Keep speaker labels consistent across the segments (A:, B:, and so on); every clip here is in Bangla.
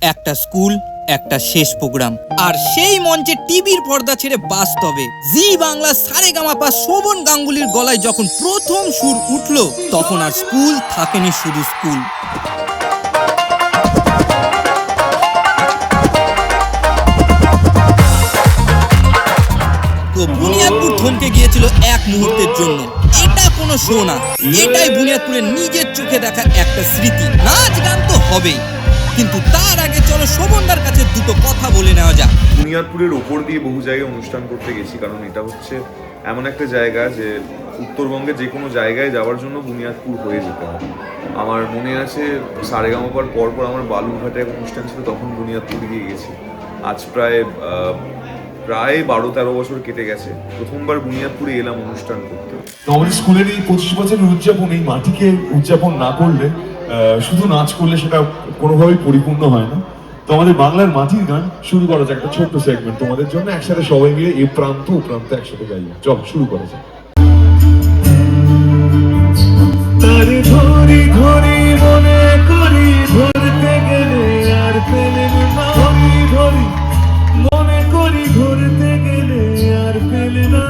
A: একটা স্কুল, একটা শেষ প্রোগ্রাম, আর সেই মঞ্চে টিভির পর্দা ছেড়ে বাস্তবে জি বাংলা সারেগামাপা শোভন গাঙ্গুলির গলায় যখন প্রথম সুর উঠল, তখন আর স্কুল থাকেনি শুধু স্কুল। তো বুনিয়াদপুর থমকে গিয়েছিল এক মুহূর্তের জন্য। এটা কোনো শো না, এটাই বুনিয়াদপুরের নিজের চোখে দেখা একটা স্মৃতি। নাচ গান তো হবেই, কিন্তু তার আগে চলো শোভনদার কাছে দুটো কথা বলে নেওয়া যাক।
B: বুনিয়াদপুরের ওপর দিয়ে বহু জায়গায় অনুষ্ঠান করতে গেছি, কারণ এটা হচ্ছে এমন একটা জায়গা যে উত্তরবঙ্গে যে কোনো জায়গায় যাওয়ার জন্য বুনিয়াদপুর হয়ে যেতে হয়। আমার মনে আছে সারেগামাপার পরপর আমার বালুরঘাটে এক অনুষ্ঠান ছিল, তখন বুনিয়াদপুর গিয়ে গেছি। আজ প্রায় 12-13 বছর কেটে গেছে, প্রথমবার বুনিয়াদপুরে এলাম অনুষ্ঠান করতে।
C: তো আমাদের স্কুলের এই 25 বছরের উদযাপন, এই মাটিকে উদযাপন না করলে, শুধু নাচ করলে সেটা কোনোভাবেই পরিপূর্ণ হয় না। তো আমাদের বাংলার মাটির গান শুরু করা যাক, একটা ছোট্ট সেগমেন্ট তোমাদের জন্য। একসাথে সবাই মিলে এ প্রান্ত ও প্রান্ত একসাথে গাই। চল শুরু করা যাক।
D: তারে ধরি ধরি মনে করি, ধরতে গেলে আর পেলে না। ধরি ধরি মনে করি, ধরতে গেলে আর পেলে না।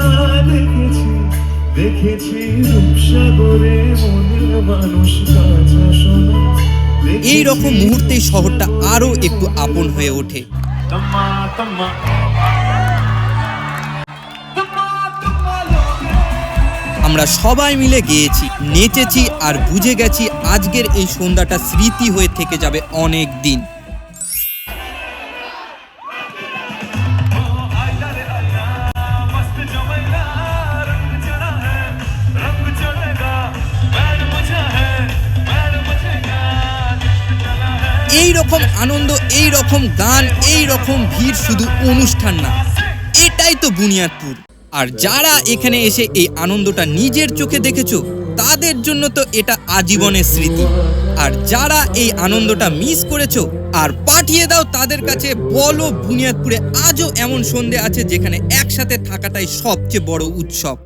D: দেখেছি দেখেছি রূপসাগরে মনে মানুষ কাঁচা সোনা।
A: এই রকম মুহূর্তেই শহরটা আরো একটু আপন হয়ে ওঠে।
D: তম্মা তম্মা
A: আমরা সবাই মিলে গেয়েছি, নেচেছি, আর বুঝে গেছি আজকের এই সন্ধ্যাটা স্মৃতি হয়ে থেকে যাবে অনেক দিন। এই রকম আনন্দ, এই রকম গান, এই রকম ভিড় শুধু অনুষ্ঠান না, এটাই তো বুনিয়াদপুর। আর যারা এখানে এসে এই আনন্দটা নিজের চোখে দেখেছো, তাদের জন্য তো এটা আজীবনের স্মৃতি। আর যারা এই আনন্দটা মিস করেছো, আর পাঠিয়ে দাও তাদের কাছে, বলো বুনিয়াদপুরে আজও এমন সন্ধে আছে যেখানে একসাথে থাকাটাই সবচেয়ে বড় উৎসব।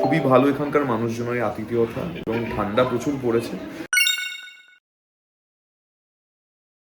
B: খুবই ভালো এখানকার মানুষজনের আতিথেয়তা, এবং ঠান্ডা প্রচুর পড়েছে।